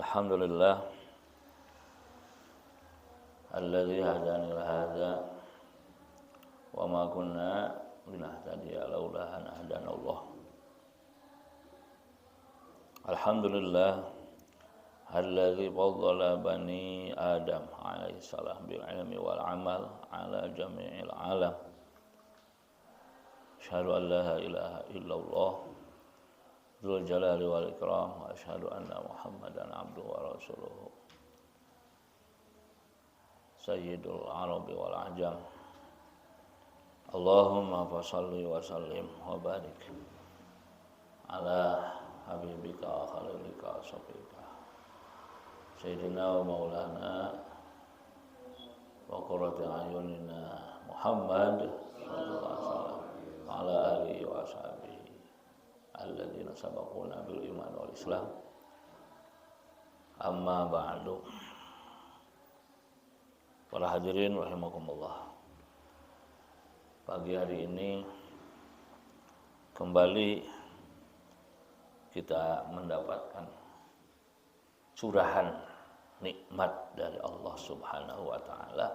Alhamdulillah alladzi hadana li hadza wa ma kunna linahtadiya laula an hadana Allah. Alhamdulillah alladzi faddala bani Adam alaihi salam bil ilmi wal amal ala jami'il alam. Asyhadu an la ilaha illallah Dzul jalali wal ikram wa asyhadu anna Muhammadan abduhu wa rasuluhu Sayyidul Arabi wal Ajam. Allahumma fashalli wa sallim wa barik ala habibika wa khalilika wa safika Sayyidina wa maulana wa qurrati ayunina Muhammad sallallahu alaihi wasallam wa ala alihi wa ashabihi alladzina sabaquna bil iman wal islam. Amma ba'du. Para hadirin rahimakumullah. Pagi hari ini kembali kita mendapatkan curahan nikmat dari Allah Subhanahu wa taala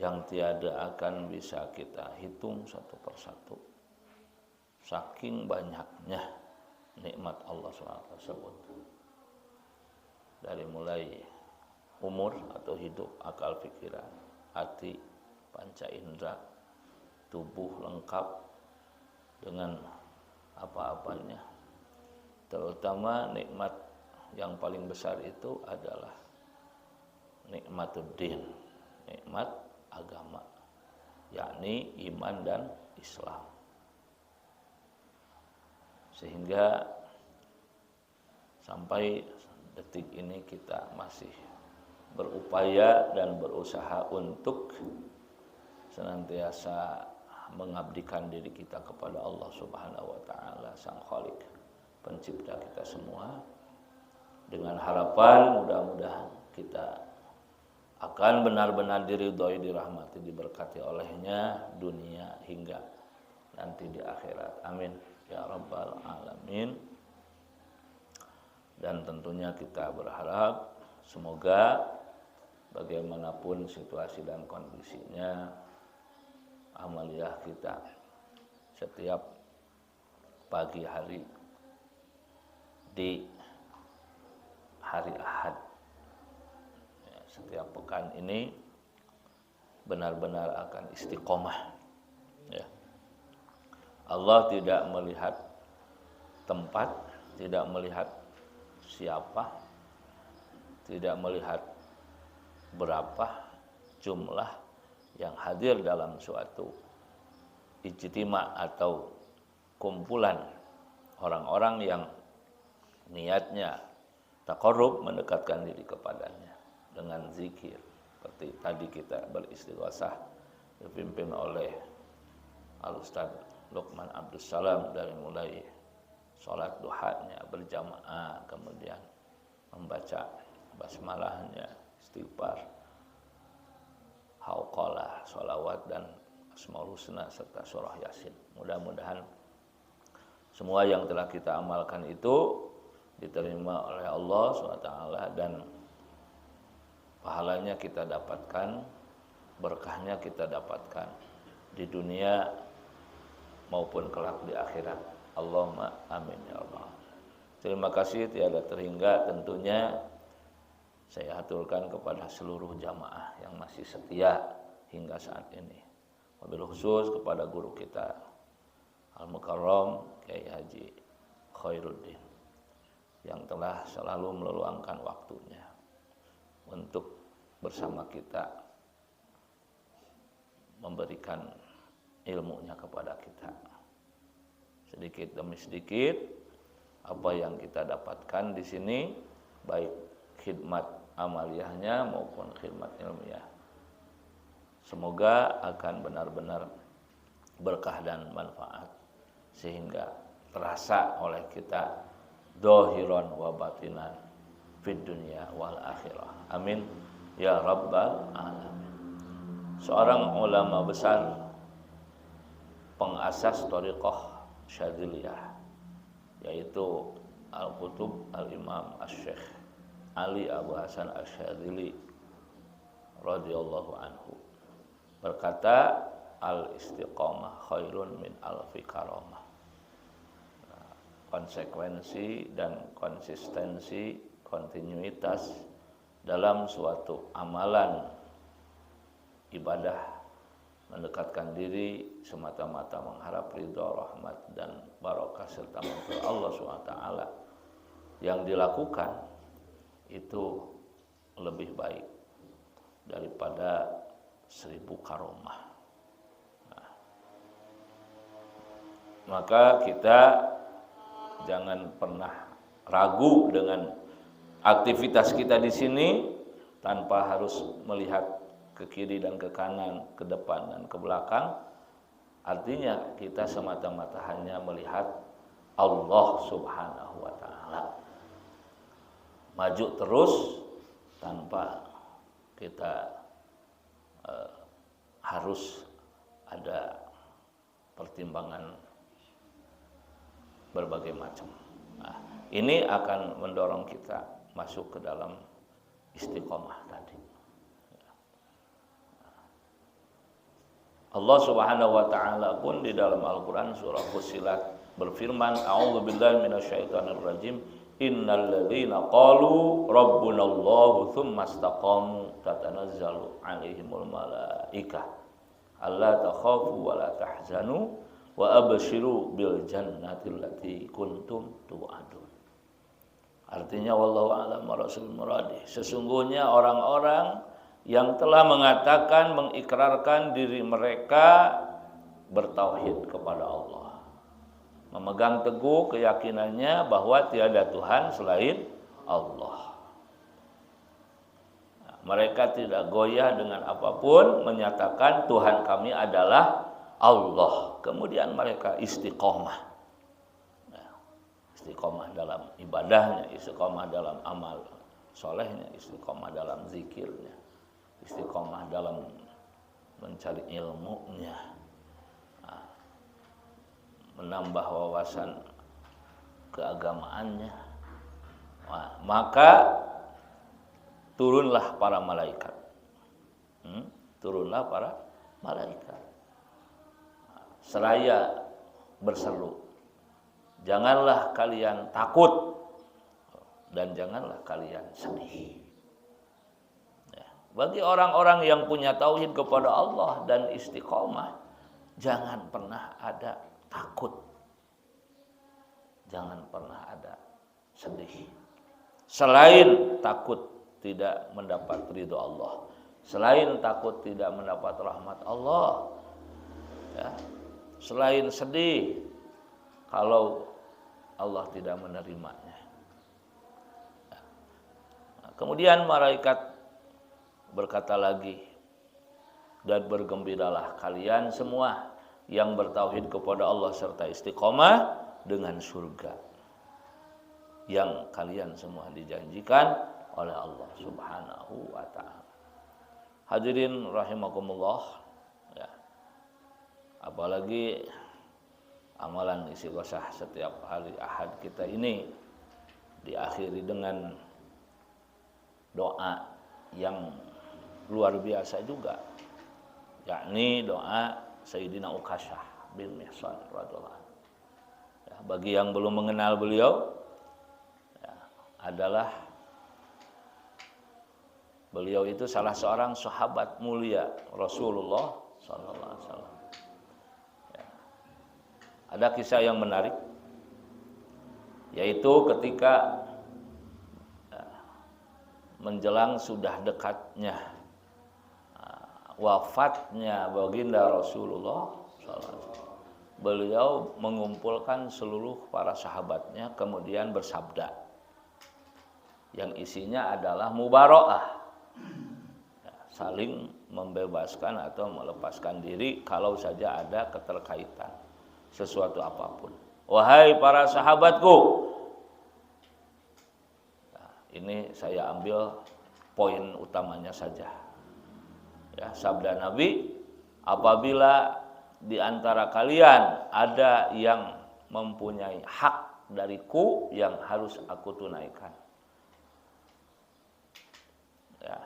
yang tiada akan bisa kita hitung satu persatu. Saking banyaknya nikmat Allah SWT tersebut. Dari mulai umur atau hidup, akal pikiran, hati, panca indera, tubuh lengkap dengan apa-apanya. Terutama nikmat yang paling besar itu adalah nikmatuddin, nikmat agama, yakni iman dan Islam. Sehingga sampai detik ini kita masih berupaya dan berusaha untuk senantiasa mengabdikan diri kita kepada Allah Subhanahu wa taala, Sang Khalik, pencipta kita semua, dengan harapan mudah-mudahan kita akan benar-benar diridhoi, dirahmati, diberkati olehnya dunia hingga nanti di akhirat. Amin ya rabbal alamin. Dan tentunya kita berharap semoga bagaimanapun situasi dan kondisinya, amaliyah kita setiap pagi hari di hari Ahad, ya, setiap pekan ini benar-benar akan istiqomah. Ya. Allah tidak melihat tempat, tidak melihat siapa, tidak melihat berapa jumlah yang hadir dalam suatu ijtima atau kumpulan orang-orang yang niatnya taqarrub, mendekatkan diri kepadanya dengan zikir. Seperti tadi kita beristighosah dipimpin oleh Al-Ustaz Luqman Abdus Salam, dari mulai sholat duhanya berjamaah, kemudian membaca basmalahnya, istighfar, hauqalah, sholawat, dan asmaul husna serta surah yasin. Mudah-mudahan semua yang telah kita amalkan itu diterima oleh Allah SWT dan pahalanya kita dapatkan, berkahnya kita dapatkan di dunia maupun kelak di akhirat. Allahumma amin ya Allah. Terima kasih tiada terhingga tentunya saya aturkan kepada seluruh jamaah yang masih setia hingga saat ini. Wabil khusus kepada guru kita Al-Mukarram Kiai Haji Khairuddin yang telah selalu meluangkan waktunya untuk bersama kita memberikan ilmunya kepada kita. Sedikit demi sedikit apa yang kita dapatkan di sini, baik khidmat amaliyahnya maupun khidmat ilmiah, semoga akan benar-benar berkah dan manfaat sehingga terasa oleh kita zahiran wa batinan fid dunya wal akhirah. Amin ya rabbal alamin. Seorang ulama besar, pengasas thariqah Syadziliyah, yaitu Al-Qutub Al-Imam Asy-Syaikh Ali Abu Hasan Asy-Syadzili radhiyallahu anhu berkata, al-istiqamah khairun min alfi karamah. Konsekuensi dan konsistensi, kontinuitas dalam suatu amalan ibadah, mendekatkan diri semata-mata mengharap ridha, rahmat dan barakah serta maghfirah Allah SWT yang dilakukan itu lebih baik daripada 1000 karomah. Nah, maka kita jangan pernah ragu dengan aktivitas kita di sini tanpa harus melihat ke kiri dan ke kanan, ke depan dan ke belakang. Artinya kita semata-mata hanya melihat Allah Subhanahu wa taala. Maju terus tanpa kita harus ada pertimbangan berbagai macam. Nah, ini akan mendorong kita masuk ke dalam istiqomah tadi. Allah Subhanahu wa taala pun di dalam Al-Qur'an surah Fussilat berfirman, a'udzubillahi minasyaitonir rajim, innal ladzina qalu rabbunallahu tsumma istaqamu tatanazzalu 'alaihimul malaikah alla takhafu wa la tahzanu wa abshiru bil jannati allati kuntum tu'adun. Artinya wallahu a'lam rasul muradi, sesungguhnya orang-orang yang telah mengatakan, mengikrarkan diri mereka bertauhid kepada Allah, memegang teguh keyakinannya bahwa tiada Tuhan selain Allah. Nah, mereka tidak goyah dengan apapun, menyatakan Tuhan kami adalah Allah. Kemudian mereka istiqomah. Nah, istiqomah dalam ibadahnya, istiqomah dalam amal solehnya, istiqomah dalam zikirnya, istiqomah dalam mencari ilmunya, menambah wawasan keagamaannya. Nah, maka turunlah para malaikat. Turunlah para malaikat. Seraya berseru, janganlah kalian takut dan janganlah kalian sedih. Bagi orang-orang yang punya tauhid kepada Allah dan istiqomah, jangan pernah ada takut. Jangan pernah ada sedih. Selain takut tidak mendapat ridho Allah, selain takut tidak mendapat rahmat Allah, ya, selain sedih kalau Allah tidak menerimanya. Nah, kemudian malaikat berkata lagi, dan bergembiralah kalian semua yang bertauhid kepada Allah serta istiqomah dengan surga yang kalian semua dijanjikan oleh Allah Subhanahu wa taala. Hadirin rahimakumullah, ya. Apalagi amalan istighosah setiap hari Ahad kita ini diakhiri dengan doa yang luar biasa juga, yakni doa Sayyidina Uqasyah bin Mihsan radhiyallahu anhu. Ya, bagi yang belum mengenal beliau, ya, adalah beliau itu salah seorang sahabat mulia Rasulullah sallallahu alaihi wasallam. Ya. Ada kisah yang menarik, yaitu ketika menjelang sudah dekatnya wafatnya baginda Rasulullah SAW, beliau mengumpulkan seluruh para sahabatnya kemudian bersabda yang isinya adalah mubara'ah, ya, saling membebaskan atau melepaskan diri kalau saja ada keterkaitan sesuatu apapun. Wahai para sahabatku, nah, ini saya ambil poin utamanya saja. Ya, sabda Nabi, apabila di antara kalian ada yang mempunyai hak dariku yang harus aku tunaikan. Ya.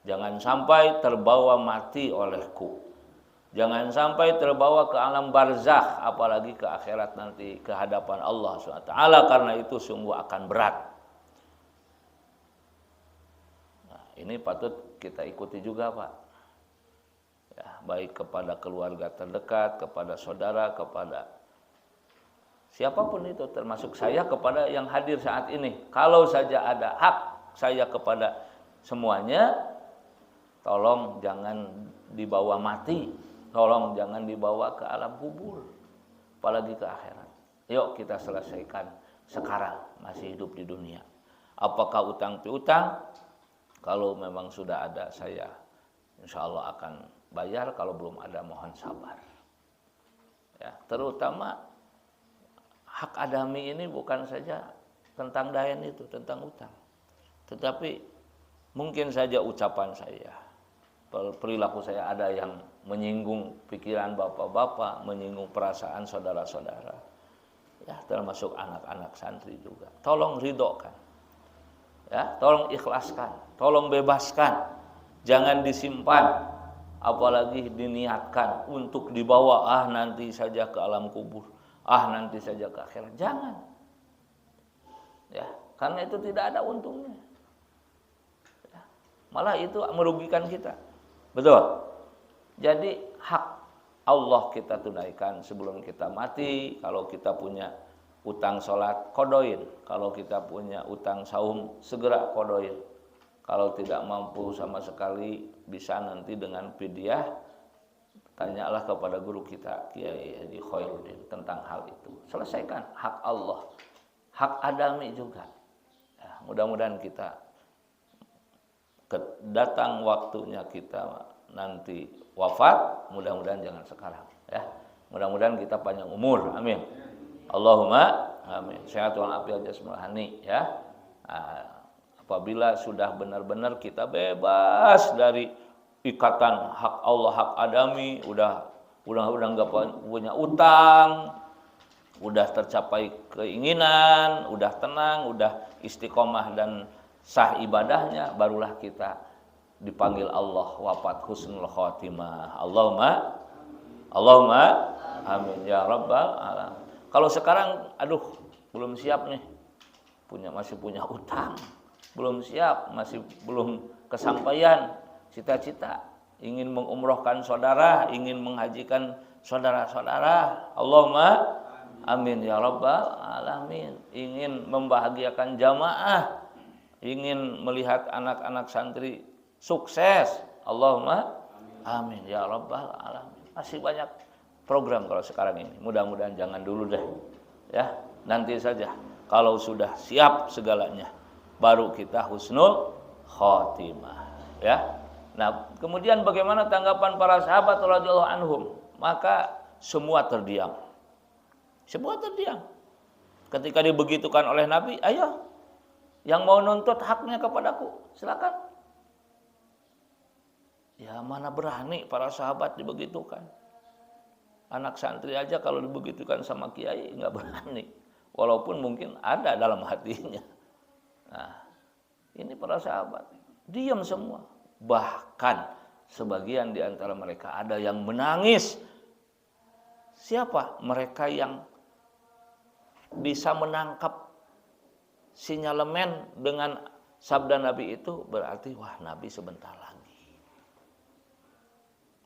Jangan sampai terbawa mati olehku. Jangan sampai terbawa ke alam barzakh, apalagi ke akhirat nanti, ke hadapan Allah SWT. Karena itu sungguh akan berat. Nah, ini patut kita ikuti juga, Pak. Ya, baik kepada keluarga terdekat, kepada saudara, kepada siapapun itu, termasuk saya kepada yang hadir saat ini. Kalau saja ada hak saya kepada semuanya, tolong jangan dibawa mati. Tolong jangan dibawa ke alam kubur, apalagi ke akhirat. Yuk kita selesaikan sekarang, masih hidup di dunia. Apakah utang piutang? Kalau memang sudah ada, saya insya Allah akan bayar. Kalau belum ada, mohon sabar. Ya, terutama hak adami ini bukan saja tentang dayan itu, tentang utang. Tetapi mungkin saja ucapan saya, perilaku saya ada yang menyinggung pikiran bapak-bapak, menyinggung perasaan saudara-saudara, ya, termasuk anak-anak santri juga. Tolong ridhokan, ya, tolong ikhlaskan, tolong bebaskan, jangan disimpan, apalagi diniatkan untuk dibawa nanti saja ke alam kubur, nanti saja ke akhirat. Jangan, ya, karena itu tidak ada untungnya, ya, malah itu merugikan kita. Betul. Jadi hak Allah kita tunaikan sebelum kita mati. Kalau kita punya utang sholat, kodoin. Kalau kita punya utang saum, segera kodoin. Kalau tidak mampu sama sekali, bisa nanti dengan fidyah. Tanyalah kepada guru kita, Kiai Haji Khairuddin, tentang hal itu. Selesaikan hak Allah, hak adami juga. Ya, mudah-mudahan kita datang waktunya kita nanti wafat, mudah-mudahan jangan sekarang, ya. Mudah-mudahan kita panjang umur, amin. Allahumma amin. Sehat walafiat jasmani, ya. Apabila sudah benar-benar kita bebas dari ikatan hak Allah, hak adami, udah nggak punya utang, udah tercapai keinginan, udah tenang, udah istiqomah dan sah ibadahnya, barulah kita dipanggil Allah wafat husnul khotimah. Allahumma amin ya rabbal alamin. Kalau sekarang belum siap nih, masih punya utang, belum siap, masih belum kesampaian cita-cita, ingin mengumrohkan saudara, ingin menghajikan saudara-saudara, Allahumma amin ya rabbal alamin. Ingin membahagiakan jamaah, ingin melihat anak-anak santri sukses, Allahumma amin ya rabbal alamin. Masih banyak program kalau sekarang ini. Mudah-mudahan jangan dulu deh, ya. Nanti saja kalau sudah siap segalanya, baru kita husnul khotimah, ya. Nah, kemudian bagaimana tanggapan para sahabat radhiyallahu anhum? Maka semua terdiam. Semua terdiam. Ketika dibegitukan oleh Nabi, ayo yang mau nuntut haknya kepadaku, silakan. Ya, mana berani para sahabat dibegitukan. Anak santri aja kalau dibegitukan sama kiai nggak berani. Walaupun mungkin ada dalam hatinya. Nah, ini para sahabat diam semua. Bahkan sebagian di antara mereka ada yang menangis. Siapa? Mereka yang bisa menangkap sinyalemen dengan sabda Nabi itu, berarti wah, Nabi sebentar lagi.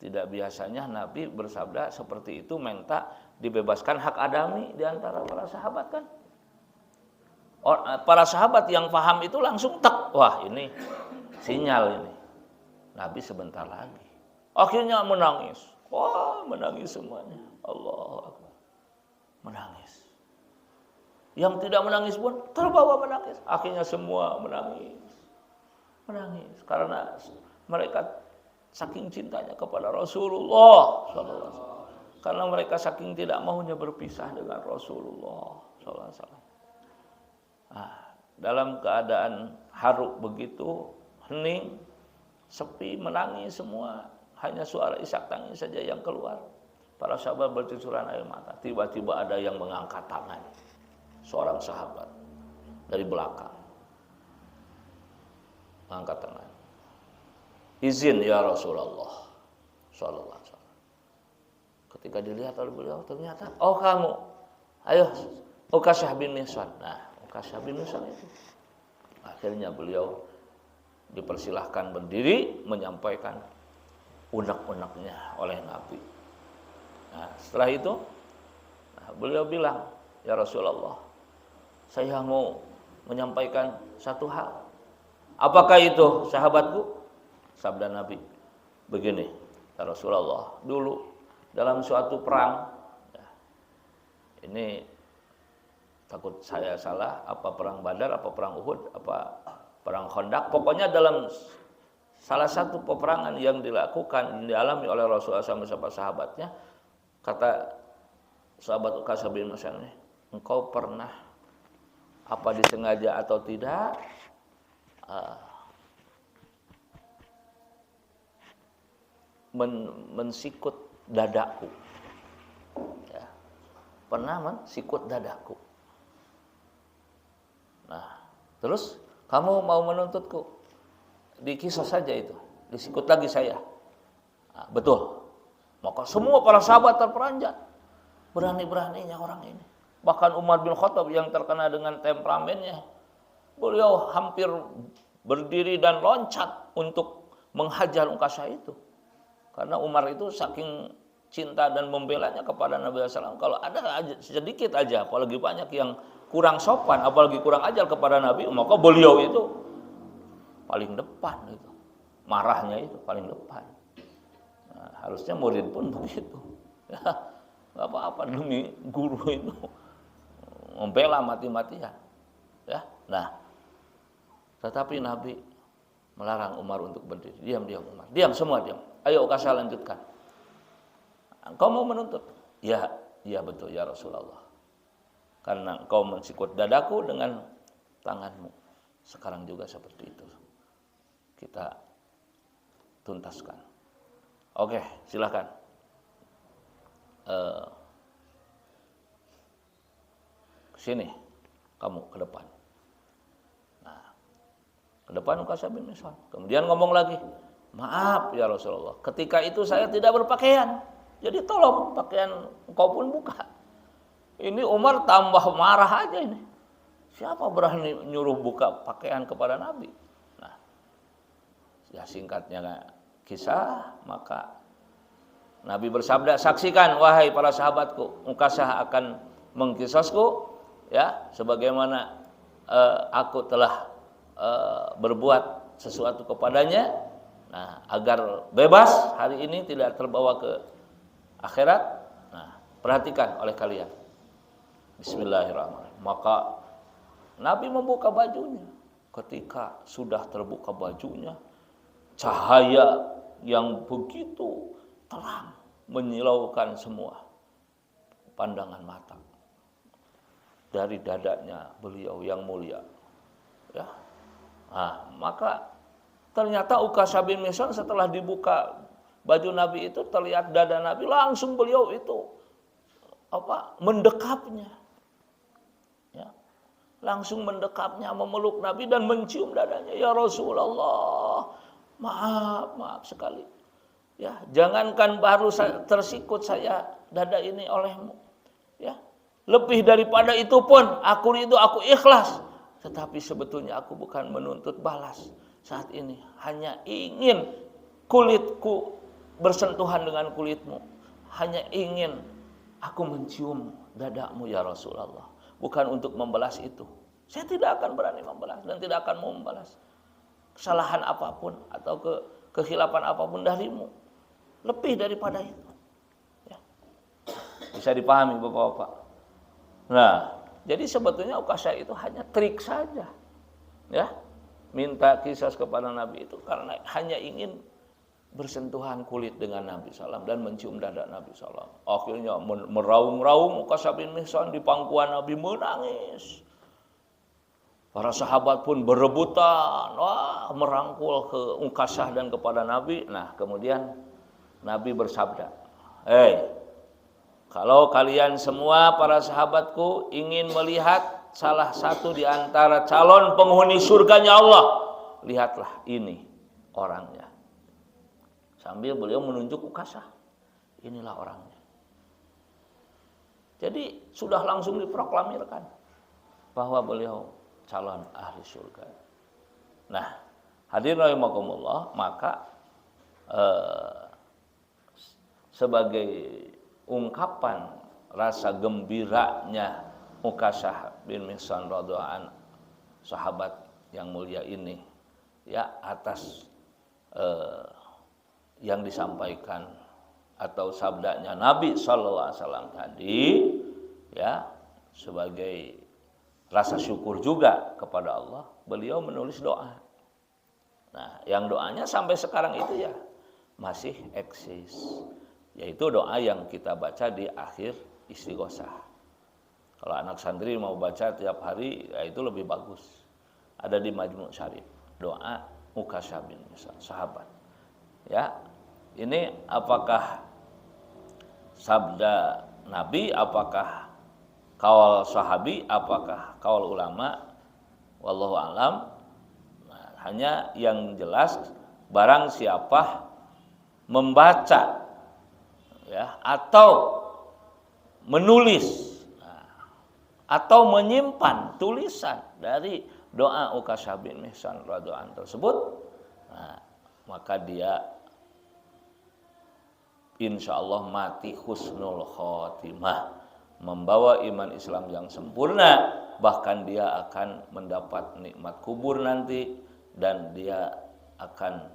Tidak biasanya Nabi bersabda seperti itu, minta dibebaskan hak adami di antara para sahabat, kan. Para sahabat yang paham itu langsung wah, ini sinyal ini. Nabi sebentar lagi. Akhirnya menangis. Wah, menangis semuanya. Allahu Akbar. Menangis. Yang tidak menangis pun terbawa menangis. Akhirnya semua menangis. Menangis karena mereka saking cintanya kepada Rasulullah SAW. Karena mereka saking tidak maunya berpisah dengan Rasulullah SAW. Nah, dalam keadaan haru begitu, hening, sepi, menangis semua. Hanya suara isak tangis saja yang keluar. Para sahabat bercucuran air mata. Tiba-tiba ada yang mengangkat tangan. seorang sahabat dari belakang angkat tangan. Izin ya Rasulullah sallallahu alaihi wasallam. Ketika dilihat oleh beliau ternyata, oh kamu, ayo Ukasyah bin Mihsan. Nah, Ukasyah bin Mihsan itu. Akhirnya beliau dipersilahkan berdiri menyampaikan unek-uneknya oleh Nabi. Nah, setelah itu beliau bilang, ya Rasulullah, saya mau menyampaikan satu hal. Apakah itu, sahabatku? Sabda Nabi, begini, ya Rasulullah, dulu dalam suatu perang, ya, ini takut saya salah, apa perang Badar, apa perang Uhud, apa perang Khandaq, pokoknya dalam salah satu peperangan yang dilakukan, dialami oleh Rasulullah SAW bersama sahabatnya, kata sahabat Ukasyah bin Mihsan, engkau pernah apa disengaja atau tidak mensikut dadaku, ya, pernah mensikut dadaku. Nah, terus kamu mau menuntutku? Dikisah saja itu, disikut lagi saya. Nah, betul. Maka semua para sahabat terperanjat. Berani-beraninya orang ini. Bahkan Umar bin Khattab yang terkenal dengan temperamennya, beliau hampir berdiri dan loncat untuk menghajar Ukasyah itu. Karena Umar itu saking cinta dan membelanya kepada Nabi SAW. Kalau ada sedikit aja, apalagi banyak yang kurang sopan, apalagi kurang ajar kepada Nabi, maka beliau itu paling depan itu. Marahnya itu paling depan. Nah, harusnya murid pun begitu. Ya, gak apa-apa demi guru itu membela mati-matian. Ya, nah, tetapi Nabi melarang Umar untuk berdiri. Diam Umar. Diam semua diam. Ayo Ukasyah lanjutkan. Engkau mau menuntut? Ya, iya betul ya Rasulullah. Karena engkau mensikut dadaku dengan tanganmu. Sekarang juga seperti itu. Kita tuntaskan. Oke, silakan. Kesini, kamu ke depan. Nah, ke depan Ukasyah bin Mihsan. Kemudian ngomong lagi, maaf ya Rasulullah, ketika itu saya tidak berpakaian. Jadi tolong pakaian engkau pun buka. Ini Umar tambah marah aja ini. Siapa berani nyuruh buka pakaian kepada Nabi? Nah, ya singkatnya kisah, maka Nabi bersabda, saksikan wahai para sahabatku, Ukasyah akan mengkisasku, ya, sebagaimana aku telah berbuat sesuatu kepadanya. Nah, agar bebas hari ini tidak terbawa ke akhirat. Nah, perhatikan oleh kalian. Bismillahirrahmanirrahim. Maka Nabi membuka bajunya. Ketika sudah terbuka bajunya, cahaya yang begitu terang menyilaukan semua pandangan mata dari dadanya beliau yang mulia. Ya. Nah, maka ternyata Ukasyah bin Mihsan setelah dibuka baju Nabi itu terlihat dada Nabi, langsung beliau itu mendekapnya. Ya. Langsung mendekapnya, memeluk Nabi dan mencium dadanya. Ya Rasulullah, maaf sekali. Ya, jangankan baru tersikut saya dada ini olehmu. Ya. Lebih daripada itu pun aku ikhlas. Tetapi sebetulnya aku bukan menuntut balas saat ini, hanya ingin kulitku bersentuhan dengan kulitmu, hanya ingin aku mencium dadamu ya Rasulullah, bukan untuk membalas itu. Saya tidak akan berani membalas dan tidak akan mau membalas kesalahan apapun atau kekhilafan apapun darimu, lebih daripada itu. Ya. Bisa dipahami Bapak-bapak. Nah, jadi sebetulnya Ukasyah itu hanya trik saja, ya, minta kisah kepada Nabi itu karena hanya ingin bersentuhan kulit dengan Nabi SAW dan mencium dada Nabi SAW. Akhirnya meraung-raung Ukasyah bin Mihsan di pangkuan Nabi, menangis. Para sahabat pun berebutan, merangkul ke Ukasyah dan kepada Nabi. Nah, kemudian Nabi bersabda, Kalau kalian semua para sahabatku ingin melihat salah satu di antara calon penghuni surganya Allah, lihatlah ini orangnya. Sambil beliau menunjuk Ukasah. Inilah orangnya. Jadi sudah langsung diproklamirkan bahwa beliau calon ahli surga. Nah, hadirin rahimakumullah, maka sebagai ungkapan rasa gembiranya Ukasah bin Mihsan radhiyallahu anhu, sahabat yang mulia ini, ya, atas yang disampaikan atau sabdanya Nabi sallallahu alaihi wasallam tadi, ya, sebagai rasa syukur juga kepada Allah, beliau menulis doa. Nah, yang doanya sampai sekarang itu ya masih eksis, yaitu doa yang kita baca di akhir istighosah. Kalau anak santri mau baca tiap hari, ya itu lebih bagus. Ada di Majmu' Syarif, doa Ukasah bin Mihsan, sahabat. Ya, ini apakah sabda Nabi, apakah kaul sahabi, apakah kaul ulama, wallahu alam. Nah, hanya yang jelas barang siapa membaca, ya, atau menulis, atau menyimpan tulisan dari doa Ukasah bin Mihsan radhiyallahu anhu tersebut, nah, maka dia insya Allah mati husnul khotimah, membawa iman Islam yang sempurna, bahkan dia akan mendapat nikmat kubur nanti, dan dia akan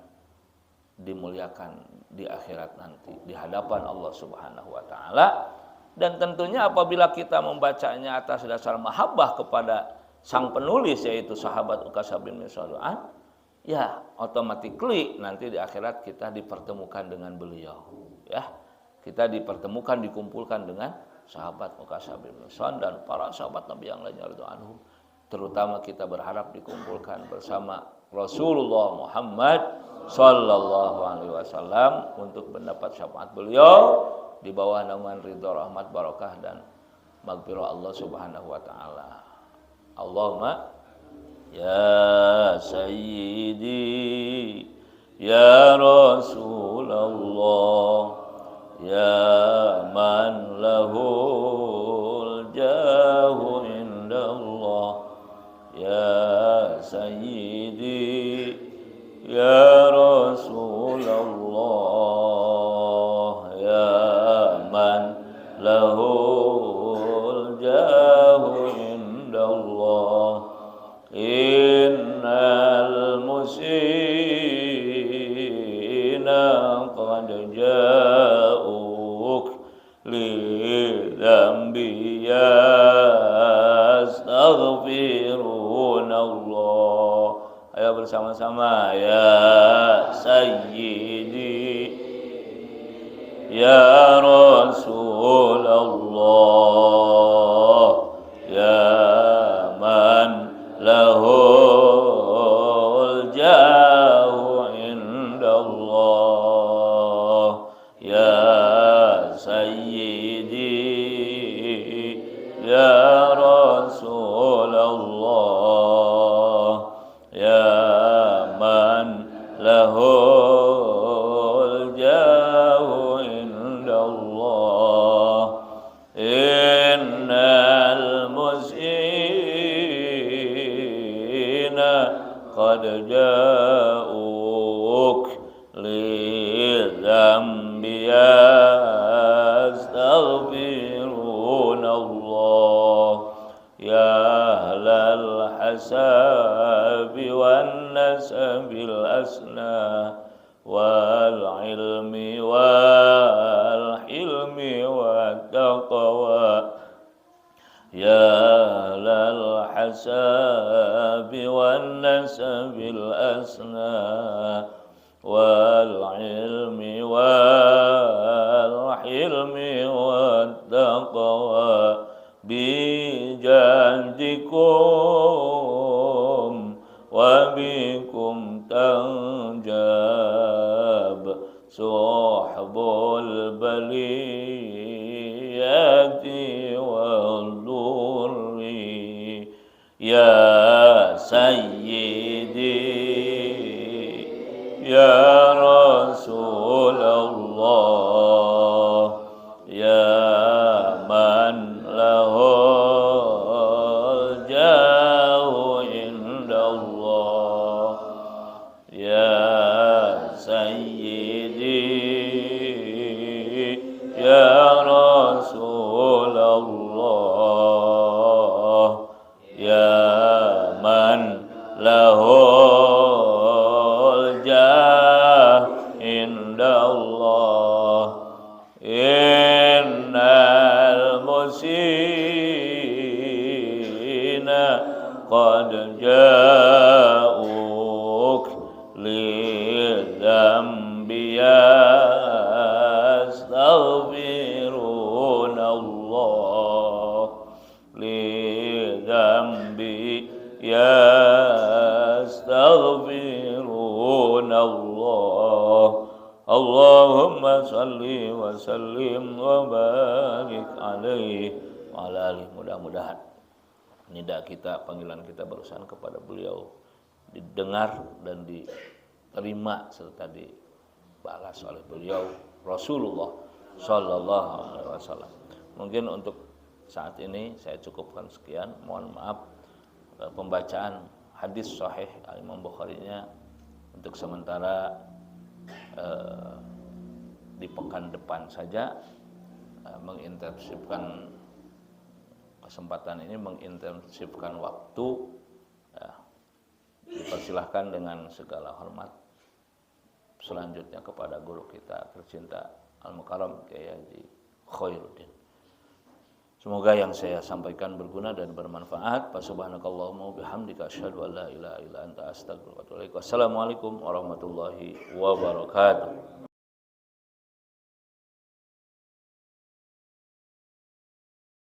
dimuliakan di akhirat nanti di hadapan Allah Subhanahu wa taala. Dan tentunya apabila kita membacanya atas dasar mahabbah kepada sang penulis, yaitu sahabat Ukasah bin Mihsan, ya automatically nanti di akhirat kita dipertemukan dengan beliau, ya. Kita dipertemukan, dikumpulkan dengan sahabat Ukasah bin Mihsan dan para sahabat Nabi yang lainnya radhiyallahu anhum. Terutama kita berharap dikumpulkan bersama Rasulullah Muhammad sallallahu alaihi wasallam untuk mendapat syafaat beliau di bawah naungan ridha, rahmat, barakah dan maghfirah Allah Subhanahu wa taala. Allahumma ya sayyidi ya Rasulullah ya man lahul jahu indallah ya sayyidi ya Rasulullah ya man lahul jahu indallah innal musina qad ja'uk li dhanbi yastaghfirunallah. Ayo bersama-sama, ya sayyidi ya Rasulullah ya man lahul jahu indallah ya sayyidi ya Rasulullah ya man lahul jahu indallah innal musina qad ja'uk li dhanbi yastaghfirunallah ya ahlal hasabi wan nasabil asna wal ilmi wal hilmi wat taqwa ya ahlal hasabi wan nasabil asna wal ilmi wal hilmi wat taqwa bijadikum wa bikum tanjab suhbul baliyati ya Rasulullah, ya man lahul jah indallah, innal musina qad ja'uk lidambi yastaghfirunallah, lidambi yastaghfirunallah. Allahumma salli wa sallim wa barik alaihi wa ala alihi. Mudah-mudahan nida kita, panggilan kita barusan kepada beliau didengar dan diterima serta dibalas oleh beliau Rasulullah sallallahu alaihi wasallam. Mungkin untuk saat ini saya cukupkan sekian. Mohon maaf pembacaan hadis sahih Imam Bukhari-nya untuk sementara di pekan depan saja, mengintensifkan kesempatan ini, mengintensifkan waktu, ya, dipersilahkan dengan segala hormat selanjutnya kepada guru kita tercinta Al-Mukarram Kyai Haji Khairuddin. Semoga yang saya sampaikan berguna dan bermanfaat. Subhanakallahumma bihamdika asyhadu an la ilaha illa anta astaghfiruka wa atubu ilaik. Wassalamualaikum warahmatullahi wabarakatuh.